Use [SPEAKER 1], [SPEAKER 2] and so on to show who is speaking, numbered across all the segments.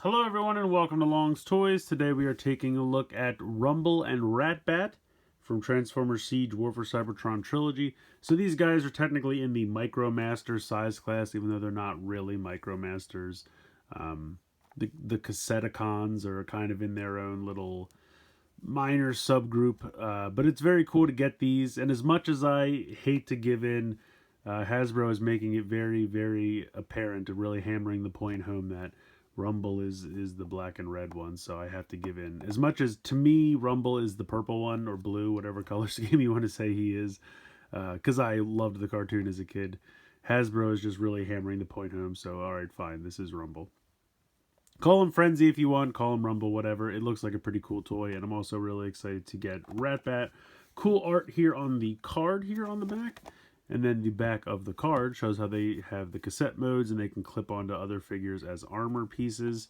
[SPEAKER 1] Hello everyone and welcome to Long's Toys. Today we are taking a look at Rumble and Ratbat from Transformers Siege War for Cybertron Trilogy. So these guys are technically in the Micromaster size class, even though they're not really Micromasters. The Cassetticons are kind of in their own little minor subgroup, but it's very cool to get these. And as much as I hate to give in, Hasbro is making it very, very apparent and really hammering the point home that Rumble is the black and red one, so I have to give in. As much as, to me, Rumble is the purple one, or blue, whatever color scheme you want to say he is, because I loved the cartoon as a kid. Hasbro is just really hammering the point home, so alright, fine, this is Rumble. Call him Frenzy if you want, call him Rumble, whatever. It looks like a pretty cool toy, and I'm also really excited to get Ratbat. Cool art here on the card here on the back. And then the back of the card shows how they have the cassette modes and they can clip onto other figures as armor pieces,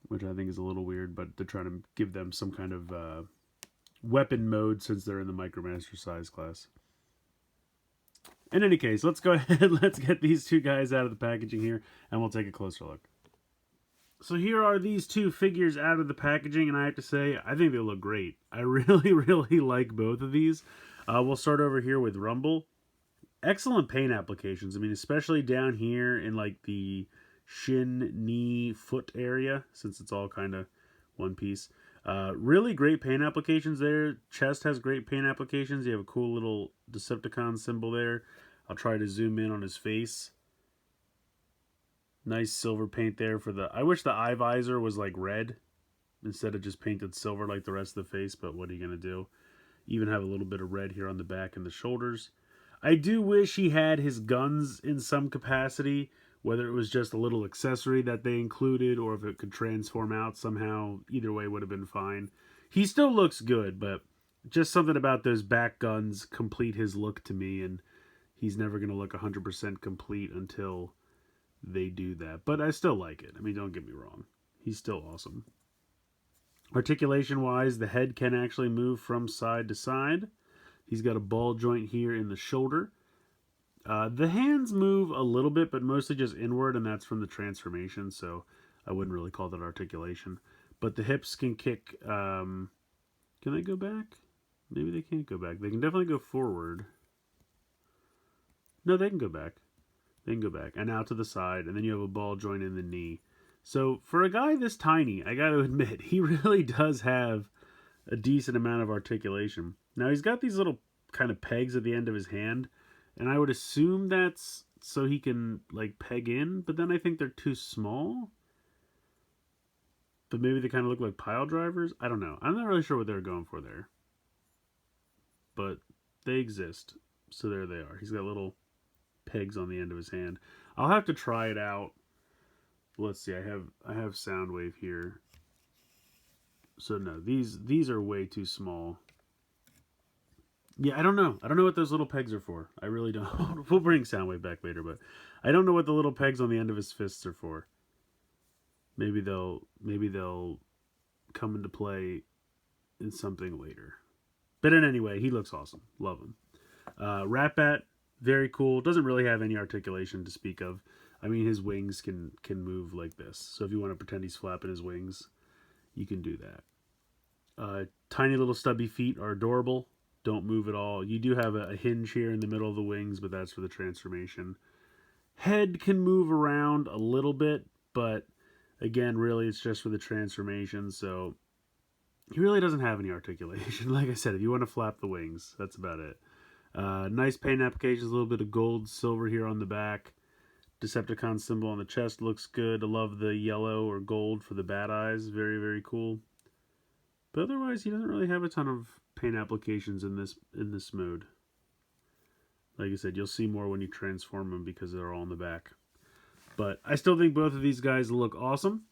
[SPEAKER 1] which I think is a little weird, but they're trying to give them some kind of weapon mode since they're in the Micromaster size class. In any case, let's go ahead, let's get these two guys out of the packaging here, and we'll take a closer look. So here are these two figures out of the packaging, and I have to say, I think they look great. I really, really like both of these. We'll start over here with Rumble. Excellent paint applications. I mean, especially down here in like the shin, knee, foot area, since it's all kind of one piece. Really great paint applications there. Chest has great paint applications. You have a cool little Decepticon symbol there. I'll try to zoom in on his face. Nice silver paint there for the... I wish the eye visor was like red instead of just painted silver like the rest of the face, but what are you going to do? Even have a little bit of red here on the back and the shoulders. I do wish he had his guns in some capacity, whether it was just a little accessory that they included or if it could transform out somehow. Either way would have been fine. He still looks good, but just something about those back guns complete his look to me, and he's never going to look 100% complete until they do that. But I still like it. I mean, don't get me wrong. He's still awesome. Articulation wise, the head can actually move from side to side. He's got a ball joint here in the shoulder. The hands move a little bit, but mostly just inward, and that's from the transformation, so I wouldn't really call that articulation. But the hips can kick. Can they go back? Maybe they can't go back. They can definitely go forward. No, they can go back. They can go back. And out to the side, and then you have a ball joint in the knee. So for a guy this tiny, I got to admit, he really does have a decent amount of articulation. Now he's got these little kind of pegs at the end of his hand, and I would assume that's so he can like peg in, but then I think they're too small. But maybe they kind of look like pile drivers. I don't know. I'm not really sure what they're going for there. But they exist. So there they are. He's got little pegs on the end of his hand. I'll have to try it out. Let's see, I have Soundwave here. So no, these are way too small. Yeah, I don't know. I don't know what those little pegs are for. I really don't. We'll bring Soundwave back later, but I don't know what the little pegs on the end of his fists are for. Maybe they'll come into play in something later. But in any way, he looks awesome. Love him. Ratbat, very cool. Doesn't really have any articulation to speak of. I mean, his wings can move like this. So if you want to pretend he's flapping his wings, you can do that. Tiny little stubby feet are adorable. Don't move at all. You do have a hinge here in the middle of the wings, but that's for the transformation. Head can move around a little bit, but again, really it's just for the transformation. So he really doesn't have any articulation. Like I said, if you want to flap the wings, that's about it. Nice paint applications, a little bit of gold, silver here on the back. Decepticon symbol on the chest looks good. I love the yellow or gold for the bat eyes. Very, very cool. But otherwise, he doesn't really have a ton of paint applications in this mode. Like I said, you'll see more when you transform them because they're all in the back. But I still think both of these guys look awesome.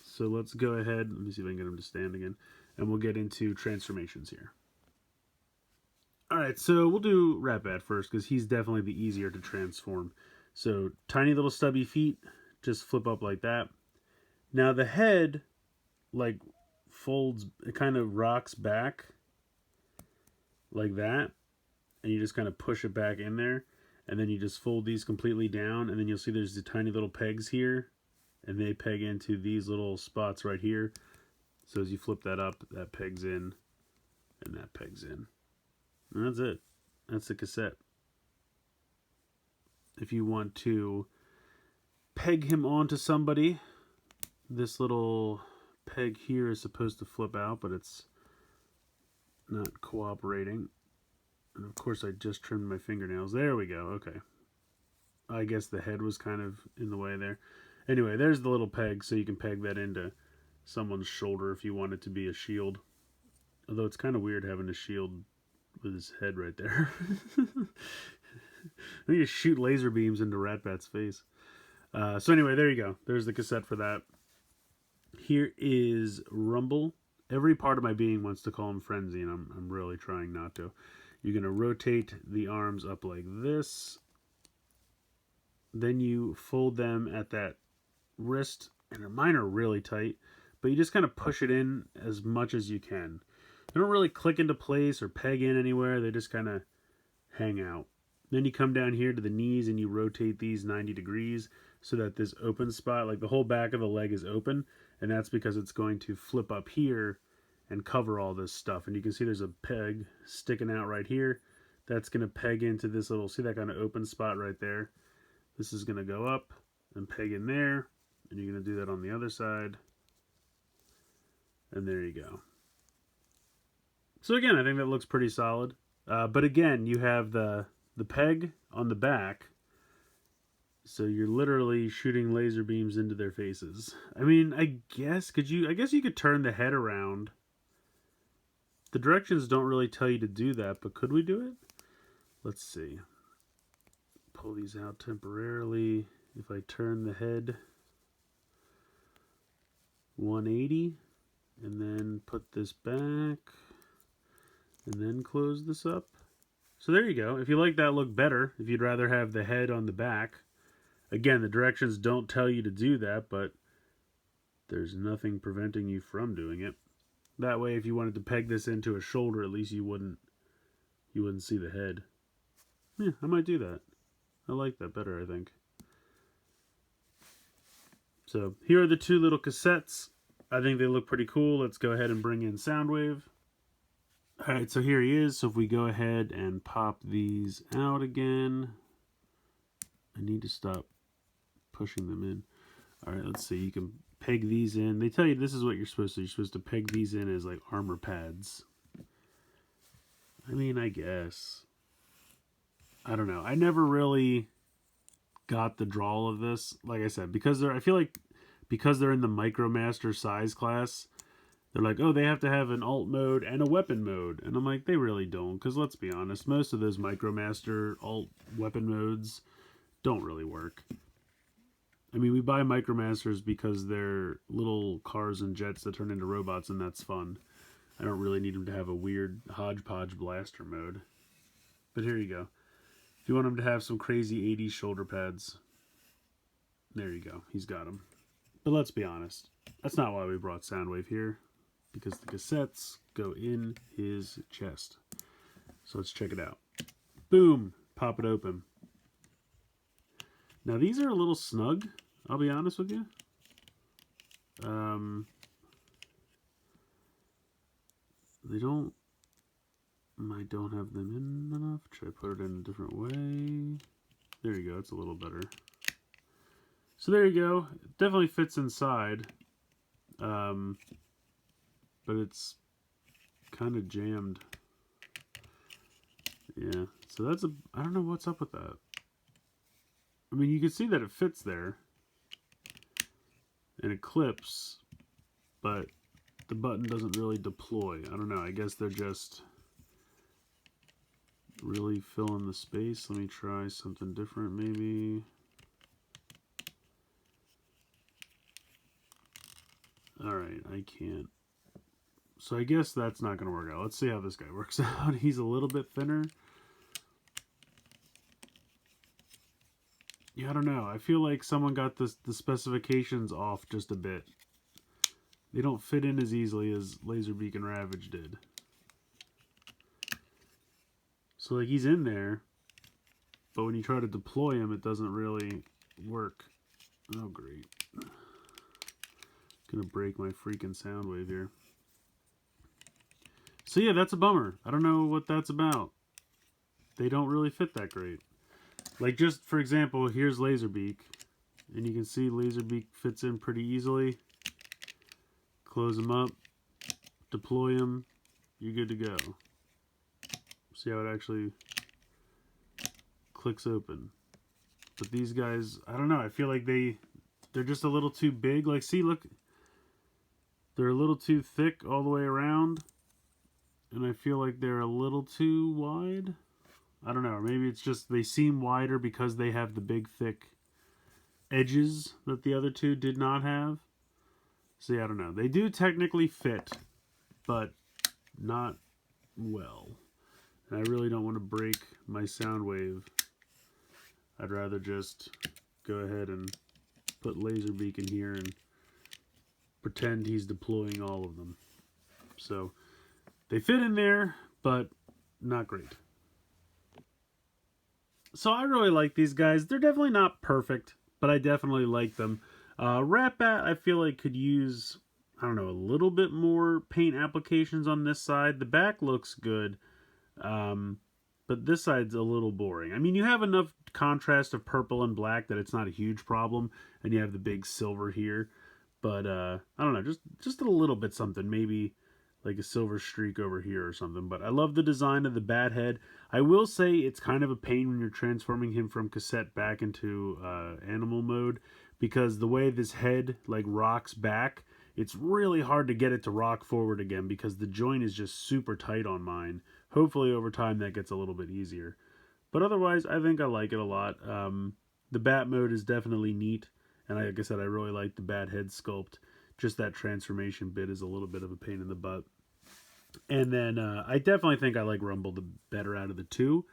[SPEAKER 1] So let's go ahead. Let me see if I can get them to stand again. And we'll get into transformations here. Alright, so we'll do Ratbat first because he's definitely the easier to transform. So, tiny little stubby feet, just flip up like that. Now the head, like, folds, it kind of rocks back, like that. And you just kind of push it back in there. And then you just fold these completely down, and then you'll see there's the tiny little pegs here and they peg into these little spots right here. So as you flip that up, that pegs in, and that pegs in. And that's it. That's the cassette. If you want to peg him onto somebody, this little peg here is supposed to flip out, but it's not cooperating. And of course I just trimmed my fingernails. There we go. Okay. I guess the head was kind of in the way there. Anyway, there's the little peg, so you can peg that into someone's shoulder if you want it to be a shield. Although it's kind of weird having a shield with his head right there. I need to shoot laser beams into Ratbat's face. So anyway, there you go. There's the cassette for that. Here is Rumble. Every part of my being wants to call him Frenzy, and I'm really trying not to. You're going to rotate the arms up like this. Then you fold them at that wrist, and mine are really tight, but you just kind of push it in as much as you can. They don't really click into place or peg in anywhere. They just kind of hang out. Then you come down here to the knees and you rotate these 90 degrees so that this open spot, like the whole back of the leg, is open, and that's because it's going to flip up here and cover all this stuff. And you can see there's a peg sticking out right here. That's going to peg into this little, see that kind of open spot right there? This is going to go up and peg in there, and you're going to do that on the other side. And there you go. So again, I think that looks pretty solid. But again, you have the peg on the back, so you're literally shooting laser beams into their faces. I mean, I guess you could turn the head around. The directions don't really tell you to do that, but could we do it? Let's see. Pull these out temporarily. If I turn the head 180 and then put this back and then close this up. So there you go. If you like that look better, if you'd rather have the head on the back, again, the directions don't tell you to do that, but there's nothing preventing you from doing it. That way, if you wanted to peg this into a shoulder, at least you wouldn't see the head. Yeah, I might do that. I like that better, I think. So here are the two little cassettes. I think they look pretty cool. Let's go ahead and bring in Soundwave. Alright, so here he is. So if we go ahead and pop these out again. I need to stop pushing them in. Alright, let's see. You can peg these in. They tell you this is what you're supposed to do. You're supposed to peg these in as like armor pads. I mean, I guess. I don't know. I never really got the drawl of this. Like I said, I feel like because they're in the Micromaster size class, they're like, oh, they have to have an alt mode and a weapon mode. And I'm like, they really don't. Because let's be honest, most of those Micromaster alt weapon modes don't really work. I mean, we buy Micromasters because they're little cars and jets that turn into robots, and that's fun. I don't really need them to have a weird hodgepodge blaster mode. But here you go. If you want him to have some crazy 80s shoulder pads, there you go. He's got them. But let's be honest. That's not why we brought Soundwave here. Because the cassettes go in his chest. So let's check it out. Boom! Pop it open. Now these are a little snug, I'll be honest with you. I don't have them in enough. Should I put it in a different way? There you go, it's a little better. So there you go. It definitely fits inside. But it's kind of jammed. Yeah, so I don't know what's up with that. I mean, you can see that it fits there. And it clips, but the button doesn't really deploy. I don't know, I guess they're just really filling the space. Let me try something different maybe. Alright, I can't. So I guess that's not going to work out. Let's see how this guy works out. He's a little bit thinner. Yeah, I don't know. I feel like someone got the specifications off just a bit. They don't fit in as easily as Laserbeak and Ravage did. So like he's in there, but when you try to deploy him, it doesn't really work. Oh, great. Gonna break my freaking sound wave here. So yeah, that's a bummer. I don't know what that's about. They don't really fit that great. Like, just for example, here's Laserbeak, and you can see Laserbeak fits in pretty easily. Close them up, deploy them, you're good to go. See how it actually clicks open. But these guys, I don't know, I feel like they're just a little too big. Like, see, look, they're a little too thick all the way around, and I feel like they're a little too wide. I don't know, or maybe it's just they seem wider because they have the big thick edges that the other two did not have. See, I don't know. They do technically fit, but not well. And I really don't want to break my sound wave. I'd rather just go ahead and put Laserbeak in here and pretend he's deploying all of them. So they fit in there, but not great. So I really like these guys. They're definitely not perfect, but I definitely like them. Ratbat, I feel like could use, I don't know, a little bit more paint applications on this side. The back looks good, but this side's a little boring. I mean, you have enough contrast of purple and black that it's not a huge problem, and you have the big silver here. But I don't know, just a little bit something, maybe like a silver streak over here or something. But I love the design of the bat head. I will say it's kind of a pain when you're transforming him from cassette back into animal mode, because the way this head like rocks back, it's really hard to get it to rock forward again because the joint is just super tight on mine. Hopefully over time that gets a little bit easier. But otherwise, I think I like it a lot. The bat mode is definitely neat, and like I said, I really like the bat head sculpt. Just that transformation bit is a little bit of a pain in the butt. And then I definitely think I like Rumble the better out of the two.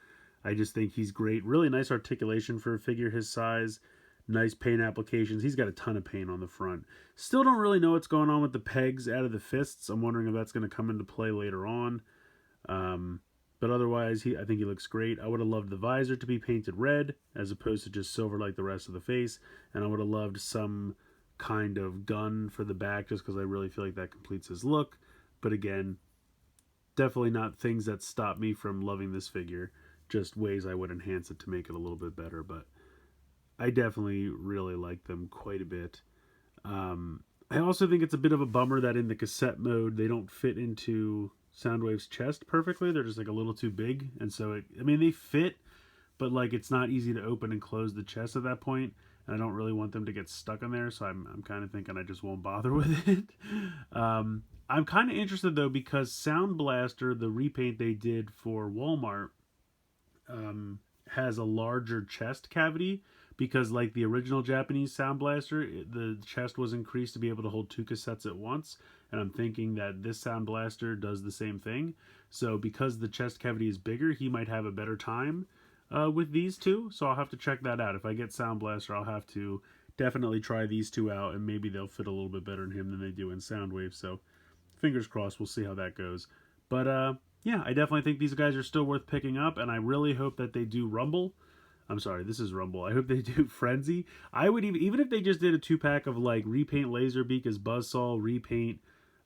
[SPEAKER 1] I just think he's great. Really nice articulation for a figure his size. Nice paint applications. He's got a ton of paint on the front. Still don't really know what's going on with the pegs out of the fists. I'm wondering if that's going to come into play later on. But otherwise, I think he looks great. I would have loved the visor to be painted red as opposed to just silver like the rest of the face. And I would have loved some kind of gun for the back just because I really feel like that completes his look. But again, definitely not things that stop me from loving this figure. Just ways I would enhance it to make it a little bit better. But I definitely really like them quite a bit. I also think it's a bit of a bummer that in the cassette mode they don't fit into Soundwave's chest perfectly. They're just like a little too big, and so I mean they fit, but like it's not easy to open and close the chest at that point, and I don't really want them to get stuck in there, so I'm kind of thinking I just won't bother with it. I'm kind of interested though because Sound Blaster, the repaint they did for Walmart, has a larger chest cavity. Because like the original Japanese Sound Blaster, the chest was increased to be able to hold 2 cassettes at once. And I'm thinking that this Sound Blaster does the same thing. So because the chest cavity is bigger, he might have a better time with these two. So I'll have to check that out. If I get Sound Blaster, I'll have to definitely try these two out. And maybe they'll fit a little bit better in him than they do in Soundwave. So fingers crossed, we'll see how that goes. But yeah, I definitely think these guys are still worth picking up. And I really hope that they do Rumble. I'm sorry, this is Rumble. I hope they do Frenzy. I would even if they just did a 2-pack of like repaint Laserbeak as Buzzsaw, repaint.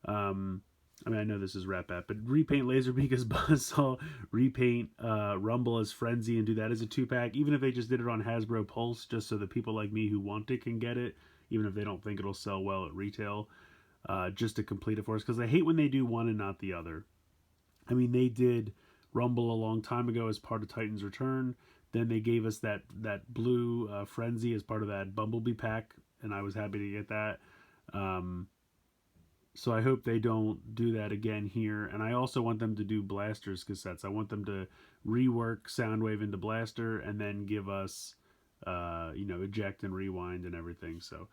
[SPEAKER 1] I mean, I know this is Ratbat, but repaint Laserbeak as Buzzsaw, repaint Rumble as Frenzy, and do that as a 2-pack. Even if they just did it on Hasbro Pulse, just so that people like me who want it can get it, even if they don't think it'll sell well at retail, just to complete it for us. Because I hate when they do one and not the other. I mean, they did Rumble a long time ago as part of Titan's Return. Then they gave us that blue Frenzy as part of that Bumblebee pack, and I was happy to get that. So I hope they don't do that again here. And I also want them to do Blaster's cassettes. I want them to rework Soundwave into Blaster and then give us, eject and rewind and everything. So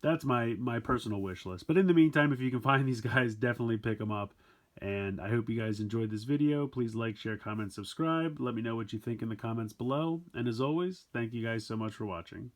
[SPEAKER 1] that's my personal wish list. But in the meantime, if you can find these guys, definitely pick them up. And I hope you guys enjoyed this video. Please like, share, comment, subscribe. Let me know what you think in the comments below. And as always, thank you guys so much for watching.